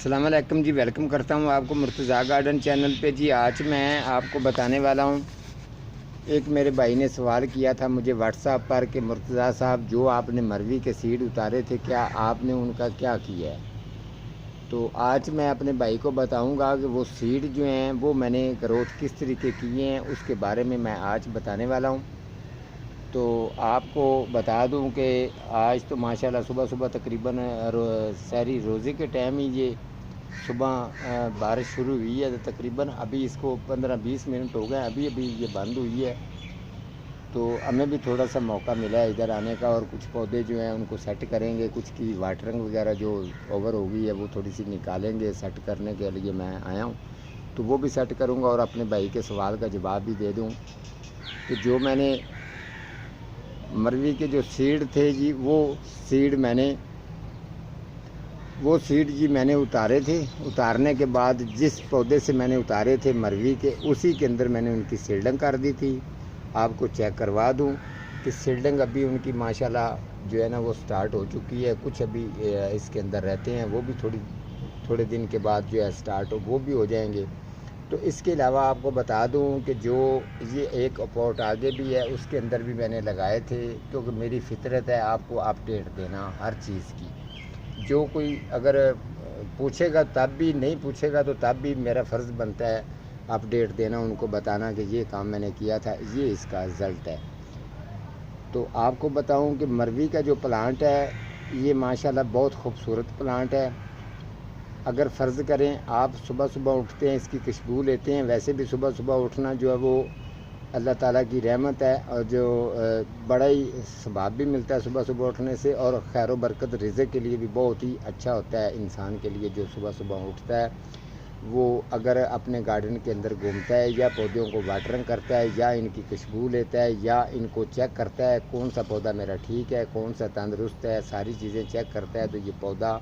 अस्सलाम वालेकुम जी, वेलकम करता हूँ आपको मुर्तज़ा गार्डन चैनल पे जी। आज मैं आपको बताने वाला हूँ, एक मेरे भाई ने सवाल किया था मुझे व्हाट्सएप पर कि मुर्तज़ा साहब, जो आपने मरवी के सीड उतारे थे, क्या आपने उनका क्या किया है। तो आज मैं अपने भाई को बताऊंगा कि वो सीड जो हैं वो मैंने ग्रोथ किस तरीके किए हैं, उसके बारे में मैं आज बताने वाला हूँ। तो आपको बता दूं कि आज तो माशाल्लाह सुबह सुबह तकरीबन सहरी रोज़े के टाइम ही ये सुबह बारिश शुरू हुई है। तो तकरीबन अभी इसको 15-20 मिनट हो गए, अभी अभी ये बंद हुई है। तो हमें भी थोड़ा सा मौका मिला है इधर आने का, और कुछ पौधे जो हैं उनको सेट करेंगे, कुछ की वाटरिंग वगैरह जो ओवर हो गई है वो थोड़ी सी निकालेंगे, सेट करने के लिए मैं आया हूँ। तो वो भी सेट करूँगा और अपने भाई के सवाल का जवाब भी दे दूँ कि जो मैंने मरवी के जो सीड थे जी, वो सीड जी मैंने उतारे थे। उतारने के बाद जिस पौधे से मैंने उतारे थे मरवी के, उसी के अंदर मैंने उनकी सील्डिंग कर दी थी। आपको चेक करवा दूं कि सील्डिंग अभी उनकी माशाल्लाह जो है ना वो स्टार्ट हो चुकी है। कुछ अभी इसके अंदर रहते हैं, वो भी थोड़े दिन के बाद जो है स्टार्ट वो भी हो जाएंगे। तो इसके अलावा आपको बता दूं कि जो ये एक पॉट आगे भी है, उसके अंदर भी मैंने लगाए थे, क्योंकि मेरी फितरत है आपको अपडेट देना हर चीज़ की। जो कोई अगर पूछेगा तब भी, नहीं पूछेगा तो तब भी मेरा फ़र्ज़ बनता है अपडेट देना, उनको बताना कि ये काम मैंने किया था, ये इसका रिज़ल्ट है। तो आपको बताऊं कि मरवी का जो प्लांट है ये माशाल्लाह बहुत खूबसूरत प्लांट है। अगर फ़र्ज़ करें आप सुबह सुबह उठते हैं, इसकी खुशबू लेते हैं, वैसे भी सुबह सुबह उठना जो है वो अल्लाह ताला की रहमत है, और जो बड़ा ही सवाब भी मिलता है सुबह सुबह उठने से, और खैर बरकत रिज़्क़ के लिए भी बहुत ही अच्छा होता है इंसान के लिए। जो सुबह सुबह उठता है वो अगर अपने गार्डन के अंदर घूमता है, या पौधों को वाटरिंग करता है, या इनकी खुशबू लेता है, या इनको चेक करता है कौन सा पौधा मेरा ठीक है, कौन सा तंदुरुस्त है, सारी चीज़ें चेक करता है, तो ये पौधा,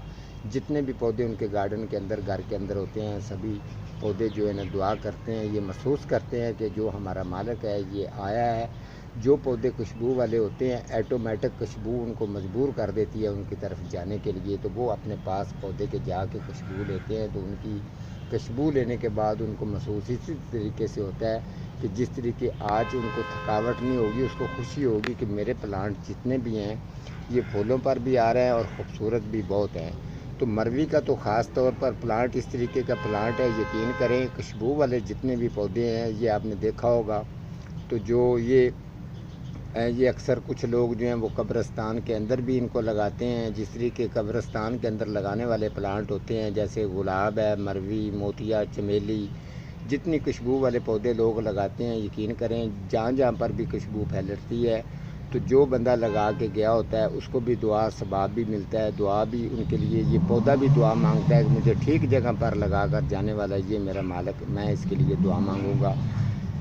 जितने भी पौधे उनके गार्डन के अंदर घर के अंदर होते हैं, सभी पौधे जो है ना दुआ करते हैं, ये महसूस करते हैं कि जो हमारा मालिक है ये आया है। जो पौधे खुशबू वाले होते हैं, ऐटोमेटिक खुशबू उनको मजबूर कर देती है उनकी तरफ जाने के लिए, तो वो अपने पास पौधे के जाके खुशबू लेते हैं। तो उनकी खुशबू लेने के बाद उनको महसूस इसी तरीके से होता है कि जिस तरीके आज उनको थकावट नहीं होगी, उसको खुशी होगी कि मेरे प्लांट जितने भी हैं ये फूलों पर भी आ रहे हैं और ख़ूबसूरत भी बहुत हैं। तो मरवी का तो ख़ास तौर पर प्लांट इस तरीके का प्लांट है, यकीन करें खुशबू वाले जितने भी पौधे हैं ये आपने देखा होगा। तो जो ये अक्सर कुछ लोग जो हैं वो कब्रिस्तान के अंदर भी इनको लगाते हैं। जिस तरीके कब्रिस्तान के अंदर लगाने वाले प्लांट होते हैं, जैसे गुलाब है, मरवी, मोतिया, चमेली, जितनी खुशबू वाले पौधे लोग लगाते हैं, यकीन करें जहाँ जहाँ पर भी खुशबू फैलती है, तो जो बंदा लगा के गया होता है उसको भी दुआ सबाब भी मिलता है। दुआ भी उनके लिए, ये पौधा भी दुआ मांगता है कि मुझे ठीक जगह पर लगा कर जाने वाला ये मेरा मालिक, मैं इसके लिए दुआ मांगूँगा।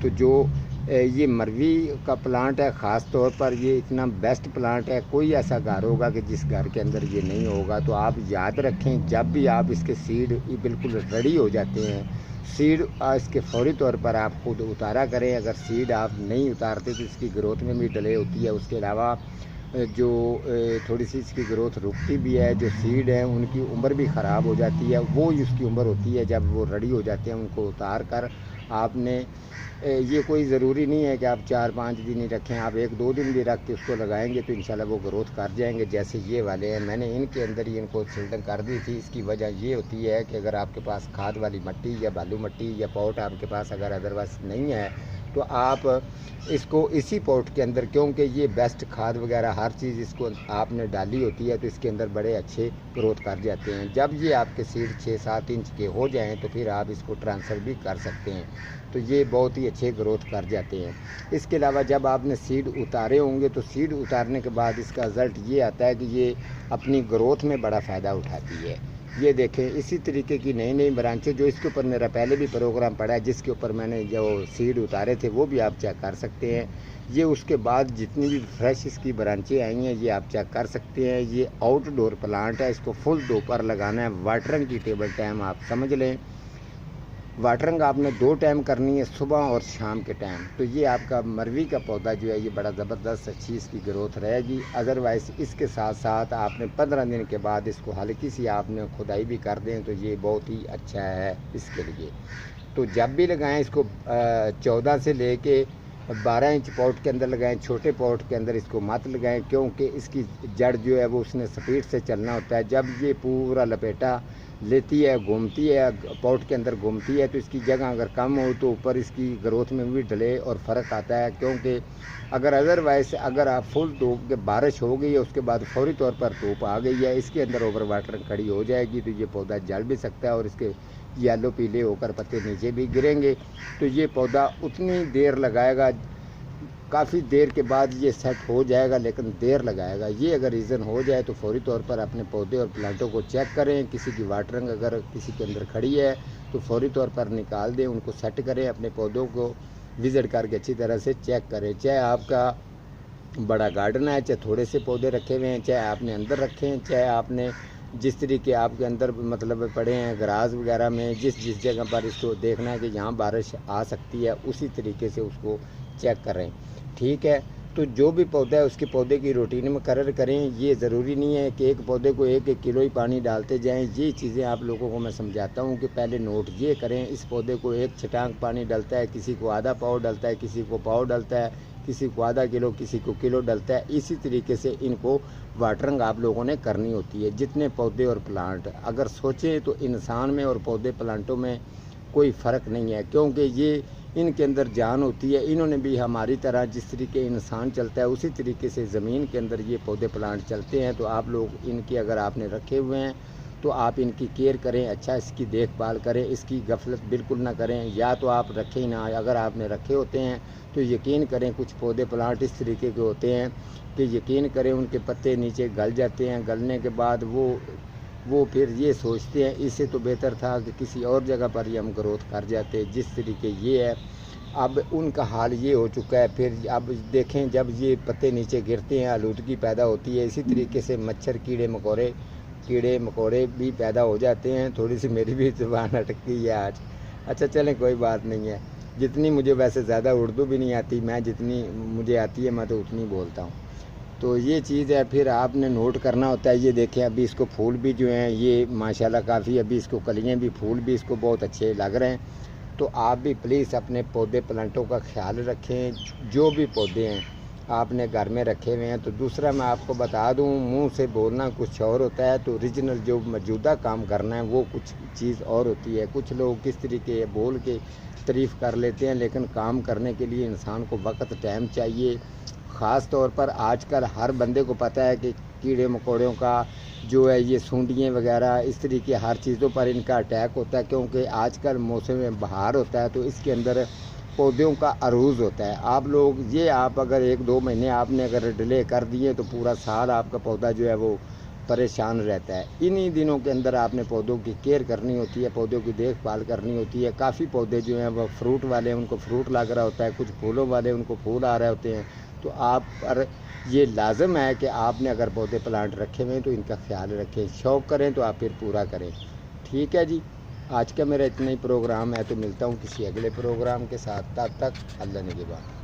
तो जो ये मरवी का प्लांट है, ख़ास तौर पर ये इतना बेस्ट प्लांट है। कोई ऐसा घर होगा कि जिस घर के अंदर ये नहीं होगा। तो आप याद रखें, जब भी आप इसके सीड ये बिल्कुल रेडी हो जाते हैं, सीड इसके फौरी तौर पर आप खुद उतारा करें। अगर सीड आप नहीं उतारते तो इसकी ग्रोथ में भी डिले होती है। उसके अलावा जो थोड़ी सी इसकी ग्रोथ रुकती भी है। जो सीड हैं उनकी उम्र भी ख़राब हो जाती है। वो उसकी उम्र होती है जब वो रेडी हो जाते हैं, उनको उतार कर आपने, ये कोई ज़रूरी नहीं है कि आप 4-5 दिन ही रखें, आप 1-2 दिन भी रख के उसको लगाएंगे तो इंशाल्लाह वो ग्रोथ कर जाएंगे। जैसे ये वाले हैं, मैंने इनके अंदर ही इनको सील्डिंग कर दी थी। इसकी वजह ये होती है कि अगर आपके पास खाद वाली मिट्टी या बालू मिट्टी या पॉट आपके पास अगर अदरवाइज नहीं है, तो आप इसको इसी पॉट के अंदर, क्योंकि ये बेस्ट खाद वगैरह हर चीज़ इसको आपने डाली होती है, तो इसके अंदर बड़े अच्छे ग्रोथ कर जाते हैं। जब ये आपके सीड 6-7 इंच के हो जाएं तो फिर आप इसको ट्रांसफ़र भी कर सकते हैं, तो ये बहुत ही अच्छे ग्रोथ कर जाते हैं। इसके अलावा जब आपने सीड उतारे होंगे तो सीड उतारने के बाद इसका रिज़ल्ट ये आता है कि ये अपनी ग्रोथ में बड़ा फ़ायदा उठाती है। ये देखें, इसी तरीके की नई नई ब्रांचें, जो इसके ऊपर मेरा पहले भी प्रोग्राम पड़ा है, जिसके ऊपर मैंने जो सीड उतारे थे वो भी आप चेक कर सकते हैं। ये उसके बाद जितनी भी फ्रेश इसकी ब्रांचें आई हैं ये आप चेक कर सकते हैं। ये आउटडोर प्लांट है, इसको फुल दोपहर लगाना है, वाटरिंग की टेबल टाइम आप समझ लें। वाटरिंग आपने 2 टाइम करनी है, सुबह और शाम के टाइम। तो ये आपका मरवी का पौधा जो है ये बड़ा ज़बरदस्त अच्छी इसकी ग्रोथ रहेगी। अदरवाइज़ इसके साथ साथ आपने 15 दिन के बाद इसको हल्की सी आपने खुदाई भी कर दें तो ये बहुत ही अच्छा है इसके लिए। तो जब भी लगाएं इसको 14 से लेके 12 इंच पॉट के अंदर लगाएं, छोटे पॉट के अंदर इसको मत लगाएं, क्योंकि इसकी जड़ जो है वो उसने स्पीड से चलना होता है। जब ये पूरा लपेटा लेती है, घूमती है, पॉट के अंदर घूमती है, तो इसकी जगह अगर कम हो तो ऊपर इसकी ग्रोथ में भी डले और फ़र्क आता है। क्योंकि अगर अदरवाइज अगर आप फुल धूप के बारिश हो गई है उसके बाद फौरी तौर पर धूप आ गई है, इसके अंदर ओवर वाटरिंग खड़ी हो जाएगी तो ये पौधा जल भी सकता है और इसके येलो पीले होकर पत्ते नीचे भी गिरेंगे। तो ये पौधा उतनी देर लगाएगा, काफ़ी देर के बाद ये सेट हो जाएगा, लेकिन देर लगाएगा। ये अगर रीज़न हो जाए तो फौरी तौर पर अपने पौधे और प्लांटों को चेक करें। किसी की वाटरिंग अगर किसी के अंदर खड़ी है तो फौरी तौर पर निकाल दें, उनको सेट करें, अपने पौधों को विज़िट करके अच्छी तरह से चेक करें। चाहे आपका बड़ा गार्डन है, चाहे थोड़े से पौधे रखे हुए हैं, चाहे आपने अंदर रखे हैं, चाहे आपने जिस तरीके आपके अंदर मतलब पड़े हैं गराज वगैरह में, जिस जगह पर इसको देखना है कि यहाँ बारिश आ सकती है उसी तरीके से उसको चेक करें। ठीक है, तो जो भी पौधा है उसके पौधे की रूटीन मुकर्रर करें। ये ज़रूरी नहीं है कि एक पौधे को 1-1 किलो ही पानी डालते जाएं। ये चीज़ें आप लोगों को मैं समझाता हूँ कि पहले नोट ये करें, इस पौधे को 1 छटांग पानी डलता है, किसी को आधा पाव डलता है, किसी को पाव डलता है, किसी को आधा किलो, किसी को किलो डलता है। इसी तरीके से इनको वाटरिंग आप लोगों ने करनी होती है। जितने पौधे और प्लांट अगर सोचें तो इंसान में और पौधे प्लांटों में कोई फ़र्क नहीं है, क्योंकि ये इनके अंदर जान होती है। इन्होंने भी हमारी तरह जिस तरीके इंसान चलता है उसी तरीके से ज़मीन के अंदर ये पौधे प्लांट चलते हैं। तो आप लोग इनके अगर आपने रखे हुए हैं तो आप इनकी केयर करें, अच्छा इसकी देखभाल करें, इसकी गफलत बिल्कुल ना करें। या तो आप रखें ही ना, अगर आपने रखे होते हैं तो यकीन करें कुछ पौधे प्लांट इस तरीके के होते हैं कि यकीन करें उनके पत्ते नीचे गल जाते हैं। गलने के बाद वो फिर ये सोचते हैं इससे तो बेहतर था कि किसी और जगह पर ही हम ग्रोथ कर जाते। जिस तरीके ये है अब उनका हाल ये हो चुका है। फिर अब देखें जब ये पत्ते नीचे गिरते हैं आलूदगी पैदा होती है। इसी तरीके से मच्छर कीड़े मकोड़े भी पैदा हो जाते हैं। थोड़ी सी मेरी भी ज़ुबान अटक गई है आज। अच्छा चलें कोई बात नहीं है, जितनी मुझे वैसे ज़्यादा उर्दू भी नहीं आती, मैं जितनी मुझे आती है मैं तो उतनी बोलता हूँ। तो ये चीज़ है, फिर आपने नोट करना होता है। ये देखें अभी इसको फूल भी जो हैं ये माशाल्लाह काफ़ी, अभी इसको कलियाँ भी फूल भी इसको बहुत अच्छे लग रहे हैं। तो आप भी प्लीज़ अपने पौधे प्लांटों का ख्याल रखें। जो भी पौधे हैं आपने घर में रखे हुए हैं। तो दूसरा मैं आपको बता दूं, मुंह से बोलना कुछ और होता है, तो ओरिजिनल जो मौजूदा काम करना है वो कुछ चीज़ और होती है। कुछ लोग किस तरीके बोल के तारीफ़ कर लेते हैं, लेकिन काम करने के लिए इंसान को वक्त टाइम चाहिए। ख़ास तौर पर आजकल हर बंदे को पता है कि कीड़े मकोड़ों का जो है ये सूंडियाँ वगैरह इस तरीके हर चीज़ों पर इनका अटैक होता है, क्योंकि आजकल मौसम बहार होता है तो इसके अंदर पौधों का अरूज होता है। आप अगर 1-2 महीने आपने अगर डिले कर दिए तो पूरा साल आपका पौधा जो है वो परेशान रहता है। इन्हीं दिनों के अंदर आपने पौधों की केयर करनी होती है, पौधों की देखभाल करनी होती है। काफ़ी पौधे जो हैं वो फ्रूट वाले उनको फ्रूट लग रहा होता है, कुछ फूलों वाले उनको फूल आ रहे होते हैं। तो आप पर ये लाजम है कि आपने अगर पौधे प्लांट रखे हुए हैं तो इनका ख्याल रखें। शौक़ करें तो आप फिर पूरा करें। ठीक है जी, आज का मेरा इतना ही प्रोग्राम है, तो मिलता हूँ किसी अगले प्रोग्राम के साथ। तब तक अल्लाह निगहबान।